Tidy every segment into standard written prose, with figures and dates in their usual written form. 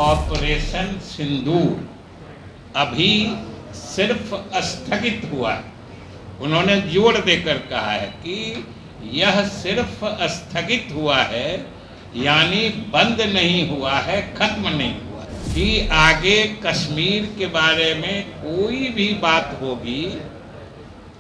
Operation सिंदूर अभी सिर्फ स्थगित हुआ। उन्होंने जोर देकर कहा है कि यह सिर्फ स्थगित हुआ है, यानी बंद नहीं हुआ है, खत्म नहीं हुआ। कि आगे कश्मीर के बारे में कोई भी बात होगी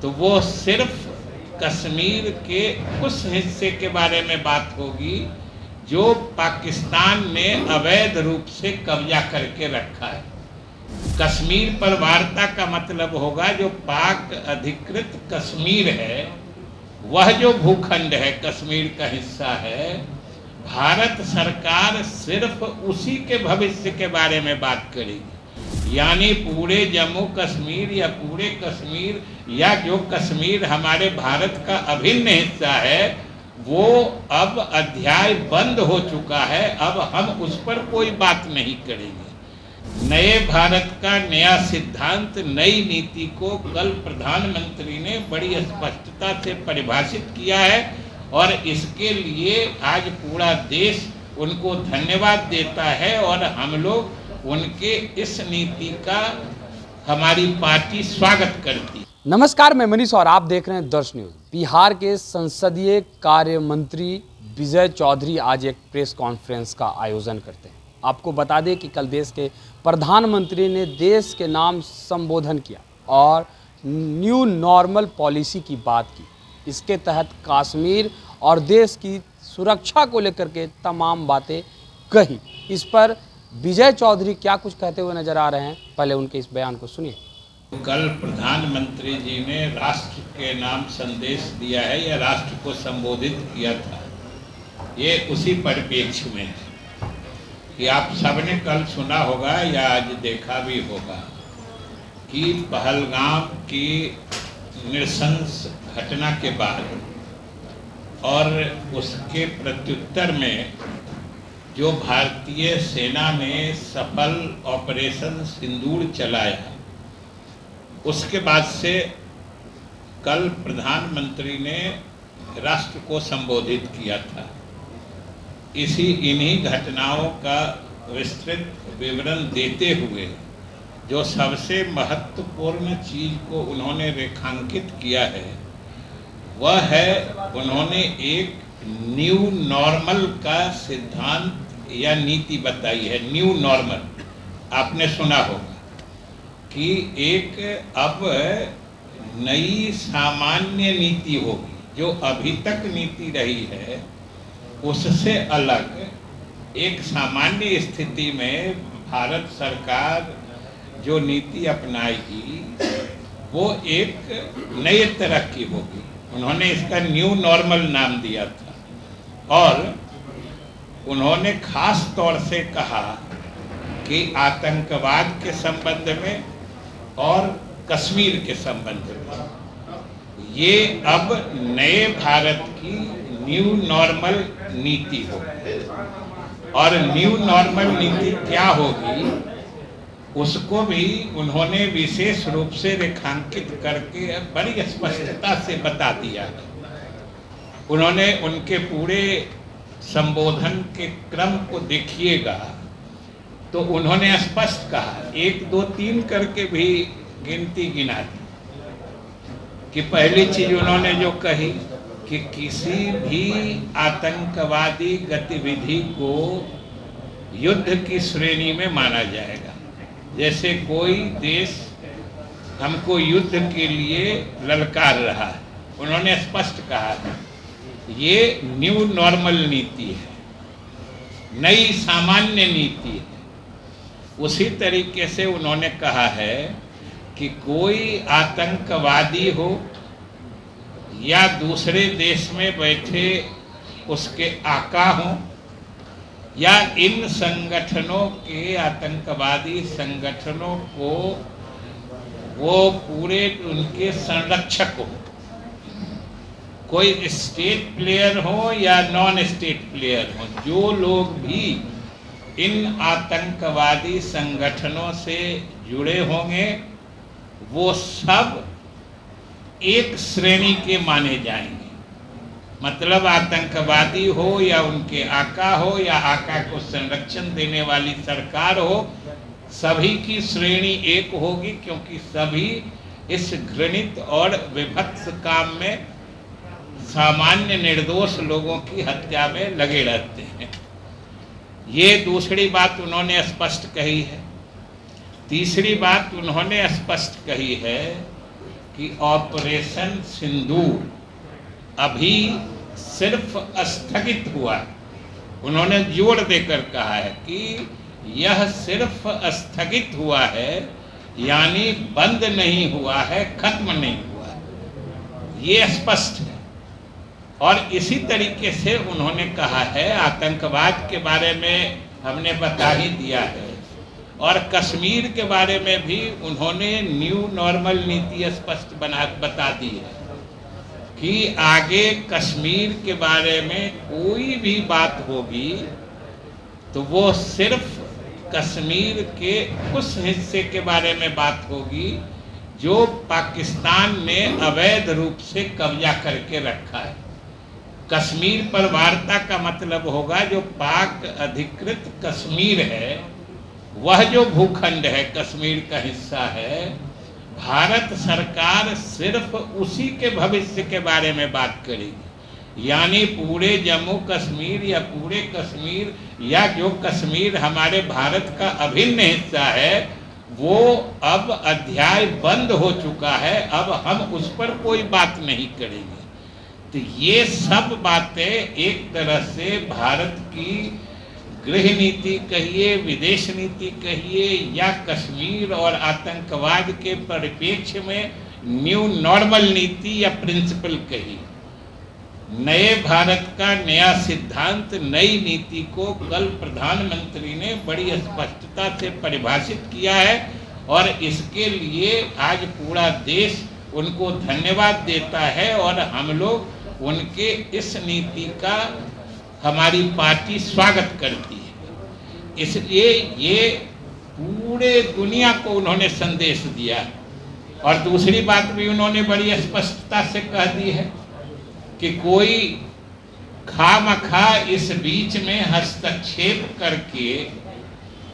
तो वो सिर्फ कश्मीर के उस हिस्से के बारे में बात होगी जो पाकिस्तान ने अवैध रूप से कब्जा करके रखा है। कश्मीर पर वार्ता का मतलब होगा जो पाक अधिकृत कश्मीर है, वह जो भूखंड है, कश्मीर का हिस्सा है, भारत सरकार सिर्फ उसी के भविष्य के बारे में बात करेगी। यानी पूरे जम्मू कश्मीर या पूरे कश्मीर या जो कश्मीर हमारे भारत का अभिन्न हिस्सा है, वो अब अध्याय बंद हो चुका है। अब हम उस पर कोई बात नहीं करेंगे। नए भारत का नया सिद्धांत, नई नीति को कल प्रधानमंत्री ने बड़ी स्पष्टता से परिभाषित किया है और इसके लिए आज पूरा देश उनको धन्यवाद देता है और हम लोग उनके इस नीति का, हमारी पार्टी स्वागत करती है। नमस्कार, मैं मनीष और आप देख रहे हैं दर्श न्यूज। बिहार के संसदीय कार्य मंत्री विजय चौधरी आज एक प्रेस कॉन्फ्रेंस का आयोजन करते हैं। आपको बता दें कि कल देश के प्रधानमंत्री ने देश के नाम संबोधन किया और न्यू नॉर्मल पॉलिसी की बात की। इसके तहत कश्मीर और देश की सुरक्षा को लेकर के तमाम बातें कही। इस पर विजय चौधरी क्या कुछ कहते हुए नजर आ रहे हैं, पहले उनके इस बयान को सुनिए। कल प्रधानमंत्री जी ने राष्ट्र के नाम संदेश दिया है या राष्ट्र को संबोधित किया था। ये उसी परिप्रेक्ष्य में है कि आप सबने कल सुना होगा या आज देखा भी होगा कि पहलगाम की नृशंस घटना के बाद और उसके प्रत्युत्तर में जो भारतीय सेना ने सफल ऑपरेशन सिंदूर चलाया, उसके बाद से कल प्रधानमंत्री ने राष्ट्र को संबोधित किया था। इन्हीं घटनाओं का विस्तृत विवरण देते हुए जो सबसे महत्वपूर्ण चीज को उन्होंने रेखांकित किया है, वह है उन्होंने एक न्यू नॉर्मल का सिद्धांत या नीति बताई है। न्यू नॉर्मल आपने सुना होगा कि एक अब नई सामान्य नीति होगी। जो अभी तक नीति रही है उससे अलग एक सामान्य स्थिति में भारत सरकार जो नीति अपनाएगी वो एक नए तरह की होगी। उन्होंने इसका न्यू नॉर्मल नाम दिया था और उन्होंने खास तौर से कहा कि आतंकवाद के संबंध में और कश्मीर के संबंध में ये अब नए भारत की न्यू नॉर्मल नीति होगी। और न्यू नॉर्मल नीति क्या होगी उसको भी उन्होंने विशेष रूप से रेखांकित करके बड़ी स्पष्टता से बता दिया है। उन्होंने उनके पूरे संबोधन के क्रम को देखिएगा तो उन्होंने स्पष्ट कहा, 1 2 3 करके भी गिनती गिना दी कि पहली चीज उन्होंने जो कही कि किसी भी आतंकवादी गतिविधि को युद्ध की श्रेणी में माना जाएगा। जैसे कोई देश हमको युद्ध के लिए ललकार रहा है, उन्होंने स्पष्ट कहा है ये न्यू नॉर्मल नीति है, नई सामान्य नीति है। उसी तरीके से उन्होंने कहा है कि कोई आतंकवादी हो या दूसरे देश में बैठे उसके आका हों या इन संगठनों के, आतंकवादी संगठनों को वो पूरे उनके संरक्षक हो, कोई स्टेट प्लेयर हो या नॉन स्टेट प्लेयर हो, जो लोग भी इन आतंकवादी संगठनों से जुड़े होंगे वो सब एक श्रेणी के माने जाएंगे। मतलब आतंकवादी हो या उनके आका हो या आका को संरक्षण देने वाली सरकार हो, सभी की श्रेणी एक होगी, क्योंकि सभी इस घृणित और विभत्स काम में सामान्य निर्दोष लोगों की हत्या में लगे रहते हैं। ये दूसरी बात उन्होंने स्पष्ट कही है। तीसरी बात उन्होंने स्पष्ट कही है कि ऑपरेशन सिंदूर अभी सिर्फ स्थगित हुआ। उन्होंने जोर देकर कहा है कि यह सिर्फ स्थगित हुआ है, यानी बंद नहीं हुआ है, खत्म नहीं हुआ है। ये स्पष्ट है। और इसी तरीके से उन्होंने कहा है, आतंकवाद के बारे में हमने बता ही दिया है, और कश्मीर के बारे में भी उन्होंने न्यू नॉर्मल नीति स्पष्ट बता दी है कि आगे कश्मीर के बारे में कोई भी बात होगी तो वो सिर्फ कश्मीर के उस हिस्से के बारे में बात होगी जो पाकिस्तान ने अवैध रूप से कब्जा करके रखा है। कश्मीर पर वार्ता का मतलब होगा जो पाक अधिकृत कश्मीर है, वह जो भूखंड है, कश्मीर का हिस्सा है, भारत सरकार सिर्फ उसी के भविष्य के बारे में बात करेगी। यानी पूरे जम्मू कश्मीर या पूरे कश्मीर या जो कश्मीर हमारे भारत का अभिन्न हिस्सा है, वो अब अध्याय बंद हो चुका है, अब हम उस पर कोई बात नहीं करेंगे। तो ये सब बातें एक तरह से भारत की गृह नीति कहिए, विदेश नीति कहिए, या कश्मीर और आतंकवाद के परिप्रेक्ष्य में न्यू नॉर्मल नीति या प्रिंसिपल कहिए, नए भारत का नया सिद्धांत, नई नीति को कल प्रधानमंत्री ने बड़ी स्पष्टता से परिभाषित किया है, और इसके लिए आज पूरा देश उनको धन्यवाद देता है। और हम लोग उनके इस नीति का, हमारी पार्टी स्वागत करती है। इसलिए ये पूरे दुनिया को उन्होंने संदेश दिया। और दूसरी बात भी उन्होंने बड़ी स्पष्टता से कह दी है कि कोई खामखा इस बीच में हस्तक्षेप करके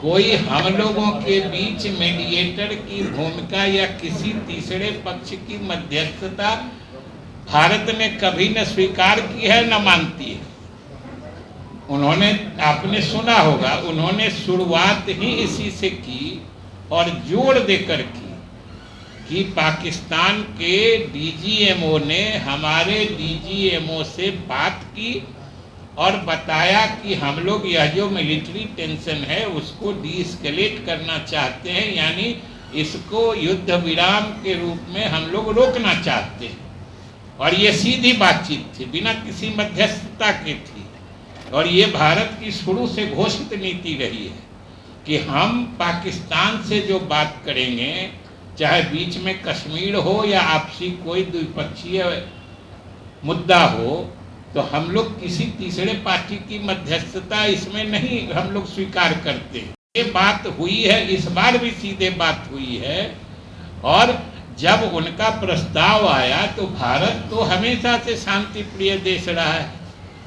कोई हम लोगों के बीच मीडिएटर की भूमिका या किसी तीसरे पक्ष की मध्यस्थता भारत ने कभी न स्वीकार की है, न मानती है। उन्होंने, आपने सुना होगा, उन्होंने शुरुआत ही इसी से की और जोर देकर की कि पाकिस्तान के डीजीएमओ ने हमारे डीजीएमओ से बात की और बताया कि हम लोग यह जो मिलिट्री टेंशन है उसको डीएस्केलेट करना चाहते हैं, यानी इसको युद्ध विराम के रूप में हम लोग रोकना चाहते हैं। और ये सीधी बातचीत थी, बिना किसी मध्यस्थता के थी। और ये भारत की शुरू से घोषित नीति रही है कि हम पाकिस्तान से जो बात करेंगे, चाहे बीच में कश्मीर हो या आपसी कोई द्विपक्षीय मुद्दा हो, तो हम लोग किसी तीसरे पार्टी की मध्यस्थता इसमें नहीं हम लोग स्वीकार करते। ये बात हुई है, इस बार भी सीधे बात हुई है। और जब उनका प्रस्ताव आया तो भारत तो हमेशा से शांति प्रिय देश रहा है।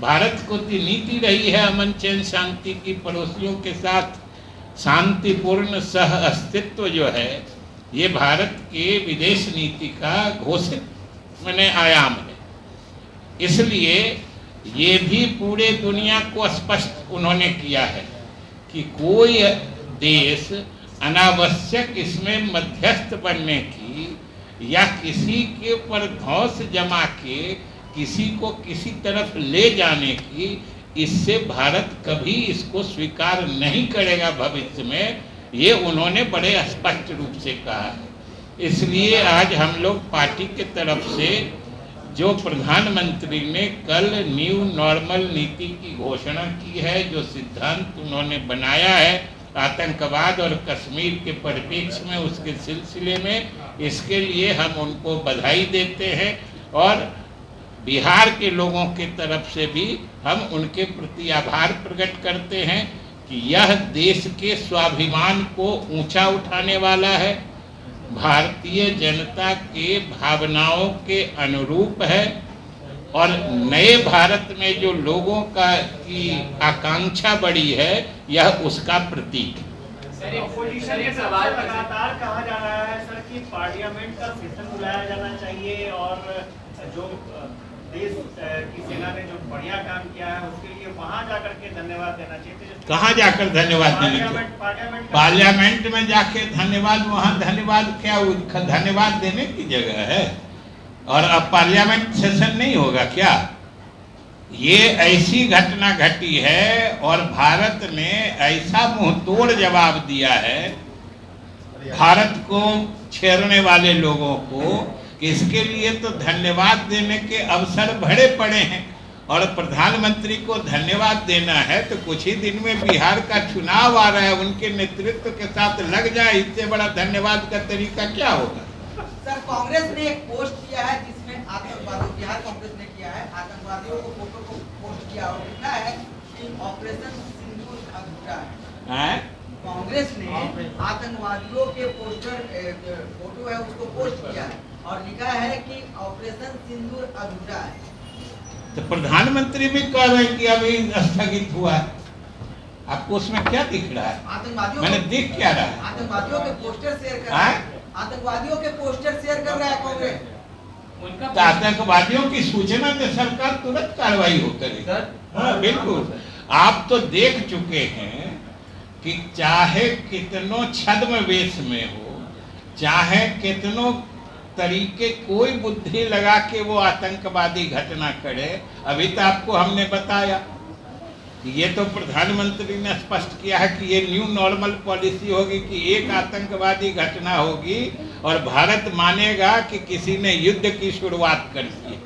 भारत को नीति रही है अमन चैन शांति की, पड़ोसियों के साथ शांतिपूर्ण सह अस्तित्व जो है, ये भारत के विदेश नीति का घोषित आयाम है। इसलिए ये भी पूरे दुनिया को स्पष्ट उन्होंने किया है कि कोई देश अनावश्यक इसमें मध्यस्थ बनने की या किसी के ऊपर धौंस जमा के किसी को किसी तरफ ले जाने की, इससे भारत कभी इसको स्वीकार नहीं करेगा भविष्य में। ये उन्होंने बड़े स्पष्ट रूप से कहा है। इसलिए आज हम लोग पार्टी के तरफ से जो प्रधानमंत्री ने कल न्यू नॉर्मल नीति की घोषणा की है, जो सिद्धांत उन्होंने बनाया है आतंकवाद और कश्मीर के परिप्रेक्ष्य में, उसके सिलसिले में, इसके लिए हम उनको बधाई देते हैं। और बिहार के लोगों के तरफ से भी हम उनके प्रति आभार प्रकट करते हैं कि यह देश के स्वाभिमान को ऊंचा उठाने वाला है, भारतीय जनता के भावनाओं के अनुरूप है, और नए भारत में जो लोगों की आकांक्षा बढ़ी है, यह उसका प्रतीक है। सर, अपोजिशन के सवाल लगातार कहा जा रहा है सर कि पार्लियामेंट का सेशन बुलाया जाना चाहिए और जो देश की सेना ने जो बढ़िया काम किया है उसके लिए वहां जाकर के धन्यवाद देना चाहिए। कहाँ जाकर धन्यवाद देना चाहिए? पार्लियामेंट में जाके धन्यवाद, वहाँ धन्यवाद क्या, धन्यवाद देने की जगह है। और अब पार्लियामेंट सेशन नहीं होगा क्या? ये ऐसी घटना घटी है और भारत ने ऐसा मुंहतोड़ जवाब दिया है भारत को छेड़ने वाले लोगों को, इसके लिए तो धन्यवाद देने के अवसर भरे पड़े हैं। और प्रधानमंत्री को धन्यवाद देना है तो कुछ ही दिन में बिहार का चुनाव आ रहा है, उनके नेतृत्व के साथ लग जाए, इससे बड़ा धन्यवाद का तरीका क्या होगा? सर, कांग्रेस ने एक पोस्ट किया है जिसमें आतंकवादियों, बिहार कांग्रेस ने किया है, आतंकवादियों को फोटो को पोस्ट किया और लिखा है कि ऑपरेशन सिंदूर अधूरा है। कांग्रेस ने आतंकवादियों के पोस्टर फोटो है उसको पोस्ट किया है और लिखा है कि ऑपरेशन सिंदूर अधूरा है। तो प्रधानमंत्री भी कह रहे हैं कि अभी स्थगित हुआ है, आपको उसमें क्या दिख रहा है? आतंकवादियों, मैंने दिख क्या रहा है? आतंकवादियों के पोस्टर शेयर कर रहा है, आतंकवादियों के पोस्टर शेयर कर रहा है कांग्रेस। तो आतंकवादियों की सूचना में सरकार तुरंत कार्रवाई हो करेगी। हाँ, बिल्कुल। आप तो देख चुके हैं कि चाहे कितनों छद्म वेश में हो, चाहे कितनों तरीके कोई बुद्धि लगा के वो आतंकवादी घटना करे, अभी तो आपको हमने बताया, ये तो प्रधानमंत्री ने स्पष्ट किया है कि ये न्यू नॉर्मल पॉलिसी होगी कि एक आतंकवादी घटना होगी और भारत मानेगा कि किसी ने युद्ध की शुरुआत कर दी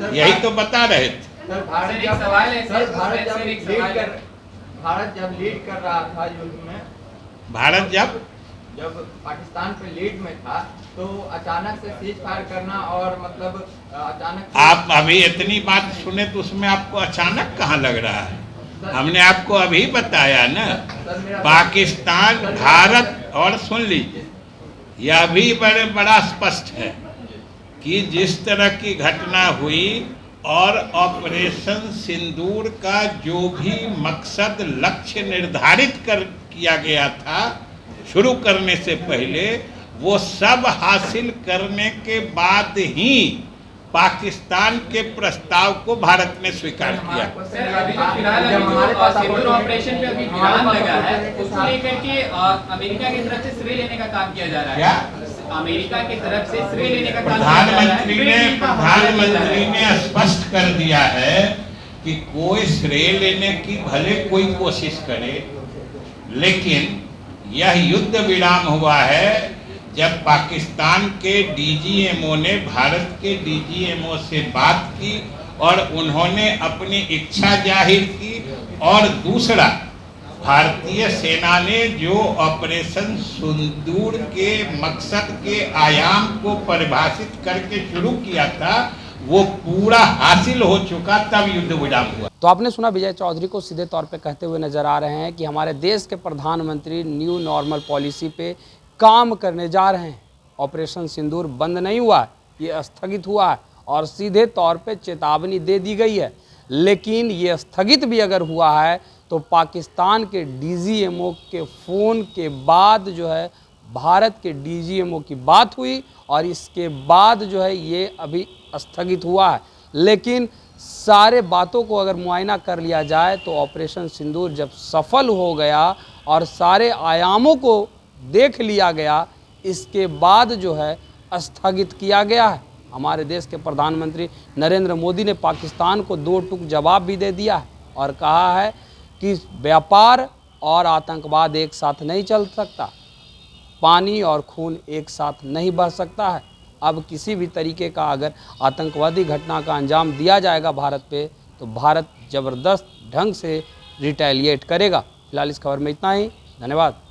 है, यही तो बता रहे थे। सर, भारत जब लीड कर रहा था युद्ध में, भारत जब पाकिस्तान पे लीड में था तो अचानक से सीज फायर करना और मतलब अचानक आप अभी इतनी बात सुने तो उसमें आपको अचानक कहाँ लग रहा है? हमने आपको अभी बताया ना, पाकिस्तान, भारत, और सुन लीजिए, यह भी बड़ा स्पष्ट है कि जिस तरह की घटना हुई और ऑपरेशन सिंदूर का जो भी मकसद लक्ष्य निर्धारित किया गया था शुरू करने से पहले, वो सब हासिल करने के बाद ही पाकिस्तान के प्रस्ताव को भारत ने स्वीकार किया। सिंदूर ऑपरेशन पे अभी विराम लगा है, उसको लेकर के अमेरिका की तरफ से श्रेय लेने का काम किया जा रहा है। क्या अमेरिका की तरफ से श्रेय लेने का काम प्रधानमंत्री ने स्पष्ट कर दिया है कि कोई श्रेय लेने की भले कोई कोशिश करे, लेकिन यह युद्ध विराम हुआ है जब पाकिस्तान के डीजीएमओ ने भारत के डीजीएमओ से बात की और उन्होंने अपनी इच्छा जाहिर की, और दूसरा, भारतीय सेना ने जो ऑपरेशन सिंदूर के मकसद के आयाम को परिभाषित करके शुरू किया था, वो पूरा हासिल हो चुका, तब युद्ध विराम हुआ। तो आपने सुना विजय चौधरी को सीधे तौर पे कहते हुए नजर आ रहे हैं कि हमारे देश के प्रधानमंत्री न्यू नॉर्मल पॉलिसी पे काम करने जा रहे हैं। ऑपरेशन सिंदूर बंद नहीं हुआ है, ये स्थगित हुआ है और सीधे तौर पे चेतावनी दे दी गई है। लेकिन ये स्थगित भी अगर हुआ है तो पाकिस्तान के डीजीएमओ के फ़ोन के बाद जो है भारत के डीजीएमओ की बात हुई और इसके बाद जो है ये अभी स्थगित हुआ है। लेकिन सारे बातों को अगर मुआयना कर लिया जाए तो ऑपरेशन सिंदूर जब सफल हो गया और सारे आयामों को देख लिया गया, इसके बाद जो है स्थगित किया गया है। हमारे देश के प्रधानमंत्री नरेंद्र मोदी ने पाकिस्तान को दो टूक जवाब भी दे दिया है और कहा है कि व्यापार और आतंकवाद एक साथ नहीं चल सकता, पानी और खून एक साथ नहीं बह सकता है। अब किसी भी तरीके का अगर आतंकवादी घटना का अंजाम दिया जाएगा भारत पे, तो भारत ज़बरदस्त ढंग से रिटेलिएट करेगा। फिलहाल इस खबर में इतना ही, धन्यवाद।